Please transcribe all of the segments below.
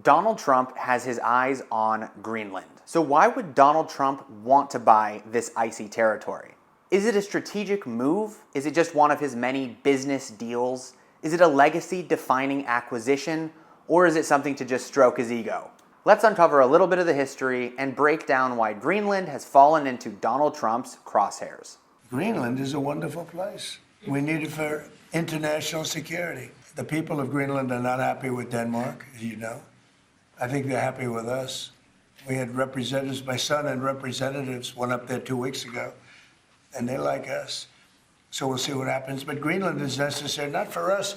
Donald Trump has his eyes on Greenland. So why would Donald Trump want to buy this icy territory? Is it a strategic move? Is it just one of his many business deals? Is it a legacy-defining acquisition? Or is it something to just stroke his ego? Let's uncover a little bit of the history and break down why Greenland has fallen into Donald Trump's crosshairs. Greenland is a wonderful place. We need it for international security. The people of Greenland are not happy with Denmark, as you know. I think they're happy with us. We had representatives, my son and representatives went up there 2 weeks ago, and they like us. So we'll see what happens. But Greenland is necessary, not for us,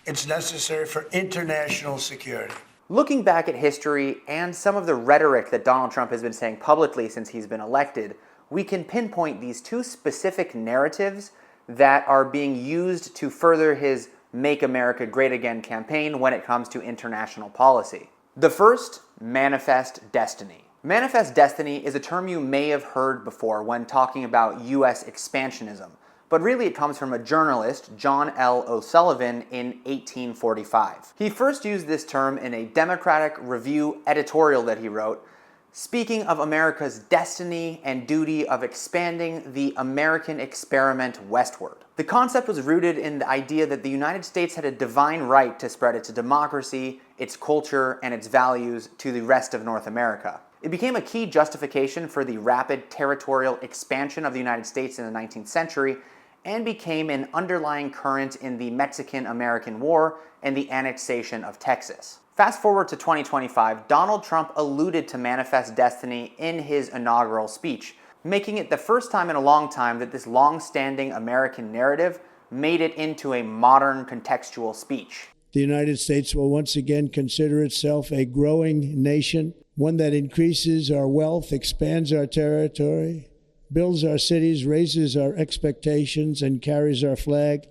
it's necessary for international security. Looking back at history and some of the rhetoric that Donald Trump has been saying publicly since he's been elected, we can pinpoint these two specific narratives that are being used to further his Make America Great Again campaign when it comes to international policy. The first, manifest destiny. Manifest destiny is a term you may have heard before when talking about US expansionism, but really it comes from a journalist, John L. O'Sullivan, in 1845. He first used this term in a Democratic Review editorial that he wrote, speaking of America's destiny and duty of expanding the American experiment westward. The concept was rooted in the idea that the United States had a divine right to spread its democracy, its culture, and its values to the rest of North America. It became a key justification for the rapid territorial expansion of the United States in the 19th century and became an underlying current in the Mexican-American War and the annexation of Texas. Fast forward to 2025, Donald Trump alluded to manifest destiny in his inaugural speech, making it the first time in a long time that this long-standing American narrative made it into a modern contextual speech. The United States will once again consider itself a growing nation, one that increases our wealth, expands our territory, builds our cities, raises our expectations, and carries our flag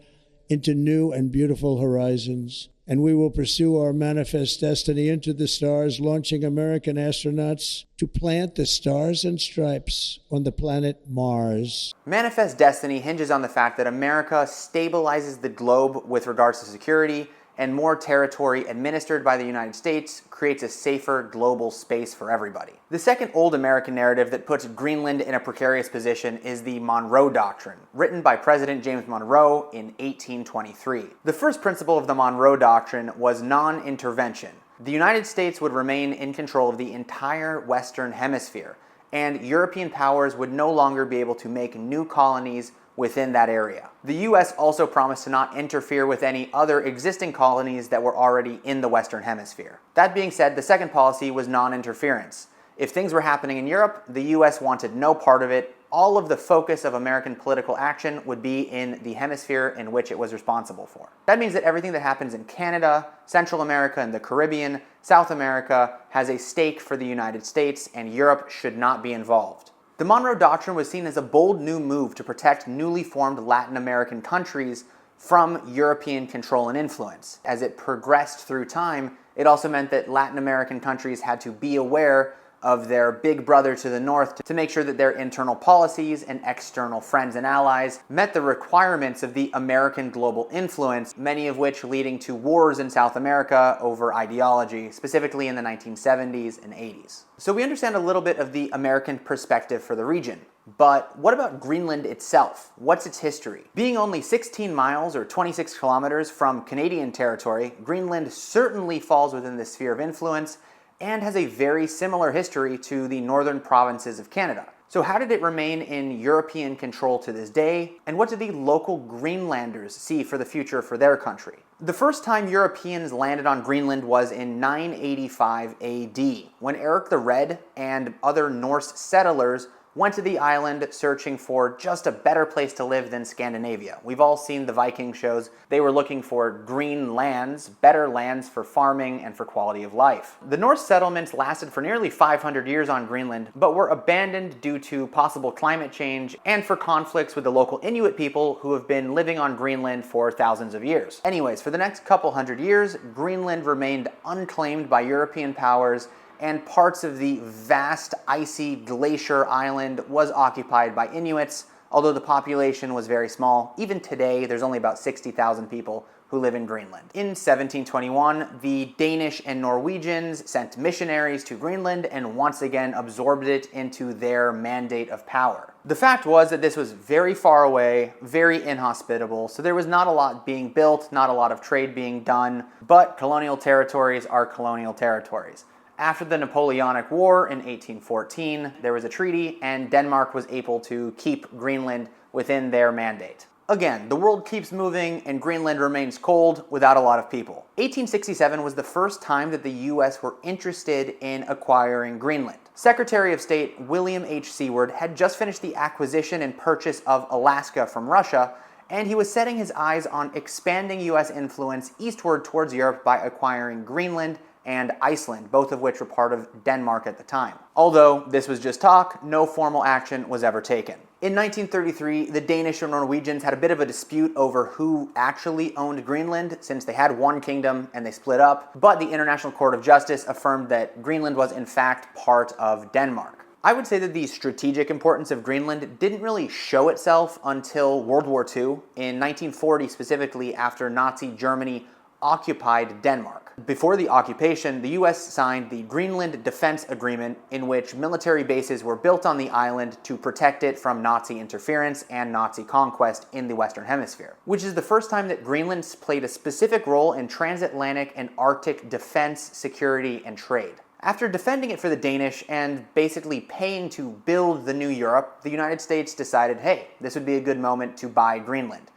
into new and beautiful horizons. And we will pursue our manifest destiny into the stars, launching American astronauts to plant the stars and stripes on the planet Mars. Manifest destiny hinges on the fact that America stabilizes the globe with regards to security, and more territory administered by the United States creates a safer global space for everybody. The second old American narrative that puts Greenland in a precarious position is the Monroe Doctrine, written by President James Monroe in 1823. The first principle of the Monroe Doctrine was non-intervention. The United States would remain in control of the entire Western Hemisphere, and European powers would no longer be able to make new colonies within that area. The US also promised to not interfere with any other existing colonies that were already in the Western Hemisphere. That being said, the second policy was non-interference. If things were happening in Europe, the US wanted no part of it. All of the focus of American political action would be in the hemisphere in which it was responsible for. That means that everything that happens in Canada, Central America, and the Caribbean, South America, has a stake for the United States, and Europe should not be involved. The Monroe Doctrine was seen as a bold new move to protect newly formed Latin American countries from European control and influence. As it progressed through time, it also meant that Latin American countries had to be aware of their big brother to the north to make sure that their internal policies and external friends and allies met the requirements of the American global influence, many of which leading to wars in South America over ideology, specifically in the 1970s and 80s. So we understand a little bit of the American perspective for the region. But what about Greenland itself? What's its history? Being only 16 miles or 26 kilometers from Canadian territory, Greenland certainly falls within the sphere of influence and has a very similar history to the northern provinces of Canada. So how did it remain in European control to this day, and what do the local Greenlanders see for the future for their country? The first time Europeans landed on Greenland was in 985 AD, when Eric the Red and other Norse settlers went to the island searching for just a better place to live than Scandinavia. We've all seen the Viking shows. They were looking for green lands, better lands for farming and for quality of life. The Norse settlements lasted for nearly 500 years on Greenland, but were abandoned due to possible climate change and for conflicts with the local Inuit people who have been living on Greenland for thousands of years. Anyways, for the next couple hundred years, Greenland remained unclaimed by European powers, and parts of the vast icy glacier island was occupied by Inuits, although the population was very small. Even today, there's only about 60,000 people who live in Greenland. In 1721, the Danish and Norwegians sent missionaries to Greenland and once again absorbed it into their mandate of power. The fact was that this was very far away, very inhospitable, so there was not a lot being built, not a lot of trade being done, but colonial territories are colonial territories. After the Napoleonic War in 1814, there was a treaty and Denmark was able to keep Greenland within their mandate. Again, the world keeps moving and Greenland remains cold without a lot of people. 1867 was the first time that the US were interested in acquiring Greenland. Secretary of State William H. Seward had just finished the acquisition and purchase of Alaska from Russia, and he was setting his eyes on expanding US influence eastward towards Europe by acquiring Greenland and Iceland, both of which were part of Denmark at the time. Although this was just talk, no formal action was ever taken. In 1933, the Danish and Norwegians had a bit of a dispute over who actually owned Greenland, since they had one kingdom and they split up, but the International Court of Justice affirmed that Greenland was in fact part of Denmark. I would say that the strategic importance of Greenland didn't really show itself until World War II, in 1940 specifically, after Nazi Germany occupied Denmark. Before the occupation, the US signed the Greenland Defense Agreement, in which military bases were built on the island to protect it from Nazi interference and Nazi conquest in the Western Hemisphere, which is the first time that Greenland played a specific role in transatlantic and Arctic defense, security, and trade. After defending it for the Danish and basically paying to build the new Europe, the United States decided, hey, this would be a good moment to buy Greenland.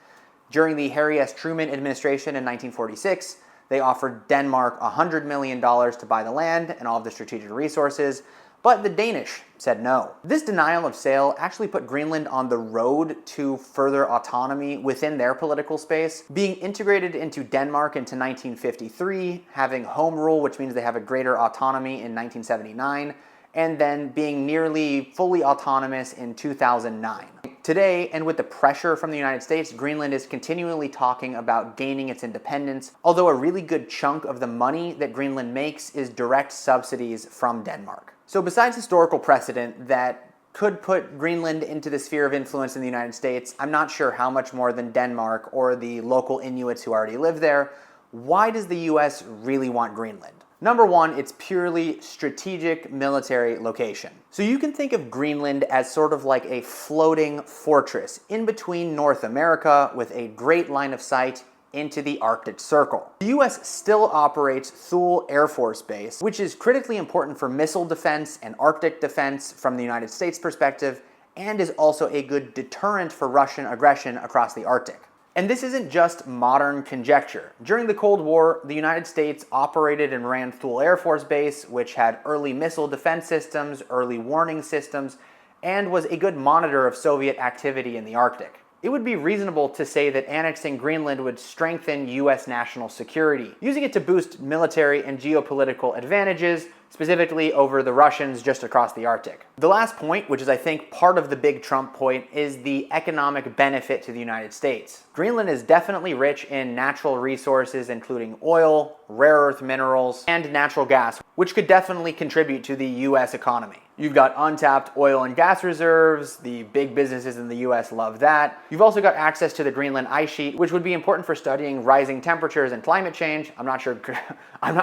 During the Harry S. Truman administration in 1946, they offered Denmark $100 million to buy the land and all of the strategic resources, but the Danish said no. This denial of sale actually put Greenland on the road to further autonomy within their political space, being integrated into Denmark into 1953, having home rule, which means they have a greater autonomy in 1979, and then being nearly fully autonomous in 2009. Today, and with the pressure from the United States, Greenland is continually talking about gaining its independence, although a really good chunk of the money that Greenland makes is direct subsidies from Denmark. So besides historical precedent that could put Greenland into the sphere of influence in the United States, I'm not sure how much more than Denmark or the local Inuits who already live there. Why does the US really want Greenland? Number one, it's purely strategic military location. So you can think of Greenland as sort of like a floating fortress in between North America with a great line of sight into the Arctic Circle. The US still operates Thule Air Force Base, which is critically important for missile defense and Arctic defense from the United States perspective, and is also a good deterrent for Russian aggression across the Arctic. And this isn't just modern conjecture. During the Cold War, the United States operated and ran Thule Air Force Base, which had early missile defense systems, early warning systems, and was a good monitor of Soviet activity in the Arctic. It would be reasonable to say that annexing Greenland would strengthen US national security, using it to boost military and geopolitical advantages, specifically over the Russians just across the Arctic. The last point, which is I think part of the big Trump point, is the economic benefit to the United States. Greenland is definitely rich in natural resources, including oil, rare earth minerals, and natural gas, which could definitely contribute to the US economy. You've got untapped oil and gas reserves. The big businesses in the US love that. You've also got access to the Greenland ice sheet, which would be important for studying rising temperatures and climate change. I'm not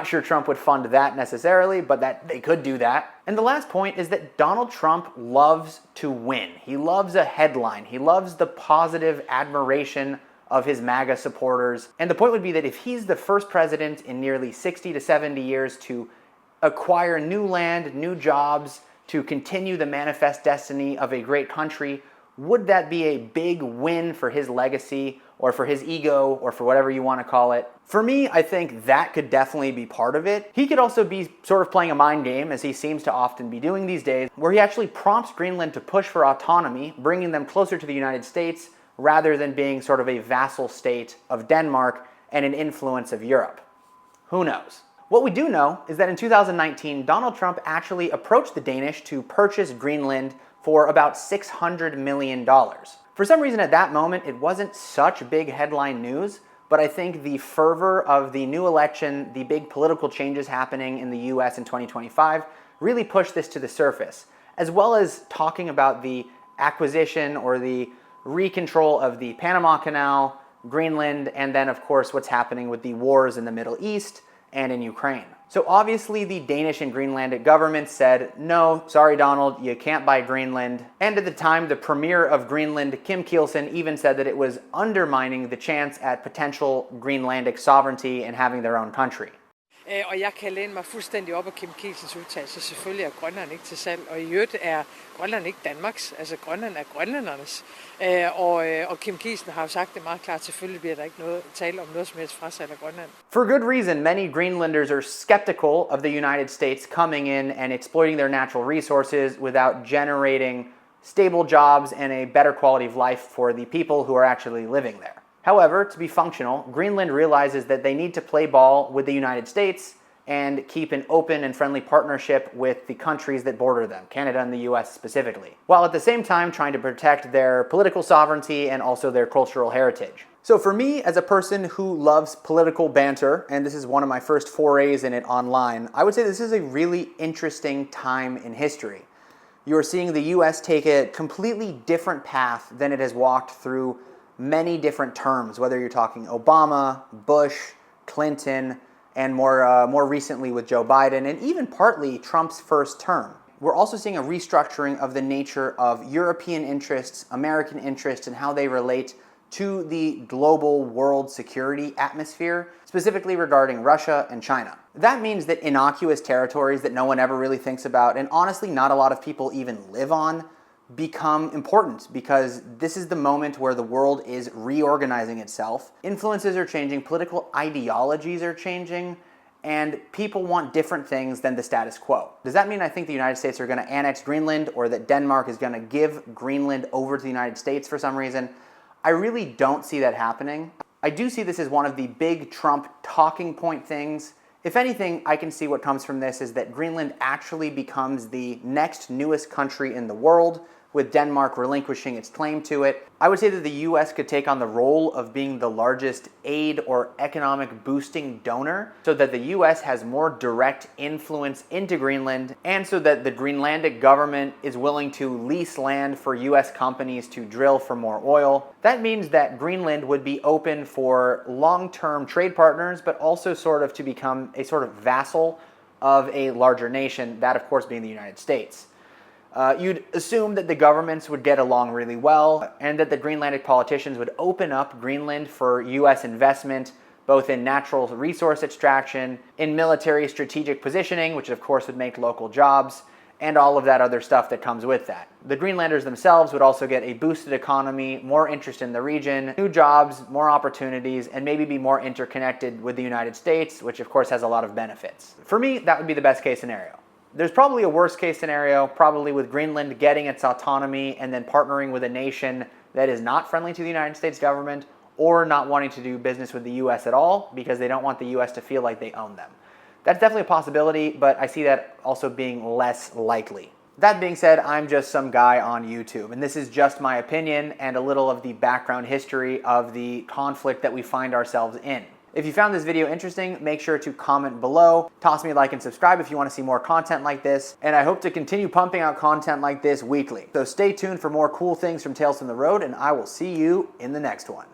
sure Trump would fund that necessarily, but that they could do that. And the last point is that Donald Trump loves to win. He loves a headline. He loves the positive admiration of his MAGA supporters. And the point would be that if he's the first president in nearly 60 to 70 years to acquire new land, new jobs, to continue the manifest destiny of a great country, would that be a big win for his legacy or for his ego or for whatever you want to call it? For me, I think that could definitely be part of it. He could also be sort of playing a mind game, as he seems to often be doing these days, where he actually prompts Greenland to push for autonomy, bringing them closer to the United States rather than being sort of a vassal state of Denmark and an influence of Europe. Who knows? What we do know is that in 2019, Donald Trump actually approached the Danish to purchase Greenland for about $600 million. For some reason at that moment, it wasn't such big headline news, but I think the fervor of the new election, the big political changes happening in the US in 2025, really pushed this to the surface, as well as talking about the acquisition or the recontrol of the Panama Canal, Greenland, and then of course what's happening with the wars in the Middle East and in Ukraine. So obviously the Danish and Greenlandic governments said, no, sorry Donald, you can't buy Greenland. And at the time, the premier of Greenland, Kim Kielsen, even said that it was undermining the chance at potential Greenlandic sovereignty and having their own country. Og jeg kan læne mig fuldstændig op af Kim Kielsens udtalelse. Selvfølgelig er Grønland ikke til salg, og i øvrigt er Grønland ikke Danmarks. Altså Grønland er grønlændernes. Og Kim Kielsen har jo sagt det meget klart, selvfølgelig bliver der ikke noget tale om noget som helst frasalg af Grønland. For good reason, many Greenlanders are skeptical of the United States coming in and exploiting their natural resources without generating stable jobs and a better quality of life for the people who are actually living there. However, to be functional, Greenland realizes that they need to play ball with the United States and keep an open and friendly partnership with the countries that border them, Canada and the US specifically, while at the same time trying to protect their political sovereignty and also their cultural heritage. So for me, as a person who loves political banter, and this is one of my first forays in it online, I would say this is a really interesting time in history. You're seeing the US take a completely different path than it has walked through many different terms, whether you're talking Obama, Bush, Clinton, and more recently with Joe Biden, and even partly Trump's first term. We're also seeing a restructuring of the nature of European interests, American interests, and how they relate to the global world security atmosphere, specifically regarding Russia and China. That means that innocuous territories that no one ever really thinks about, and honestly not a lot of people even live on, become important because this is the moment where the world is reorganizing itself. Influences are changing, political ideologies are changing, and people want different things than the status quo. Does that mean I think the United States are going to annex Greenland or that Denmark is going to give Greenland over to the United States for some reason? I really don't see that happening. I do see this as one of the big Trump talking point things. If anything, I can see what comes from this is that Greenland actually becomes the next newest country in the world, with Denmark relinquishing its claim to it. I would say that the US could take on the role of being the largest aid or economic boosting donor so that the US has more direct influence into Greenland and so that the Greenlandic government is willing to lease land for US companies to drill for more oil. That means that Greenland would be open for long-term trade partners, but also sort of to become a sort of vassal of a larger nation, that of course being the United States. You'd assume that the governments would get along really well and that the Greenlandic politicians would open up Greenland for US investment, both in natural resource extraction, in military strategic positioning, which of course would make local jobs, and all of that other stuff that comes with that. The Greenlanders themselves would also get a boosted economy, more interest in the region, new jobs, more opportunities, and maybe be more interconnected with the United States, which of course has a lot of benefits. For me, that would be the best case scenario. There's probably a worst case scenario, probably with Greenland getting its autonomy and then partnering with a nation that is not friendly to the United States government or not wanting to do business with the US at all because they don't want the US to feel like they own them. That's definitely a possibility, but I see that also being less likely. That being said, I'm just some guy on YouTube, and this is just my opinion and a little of the background history of the conflict that we find ourselves in. If you found this video interesting, make sure to comment below, toss me a like and subscribe if you want to see more content like this, and I hope to continue pumping out content like this weekly. So stay tuned for more cool things from Tales from the Road, and I will see you in the next one.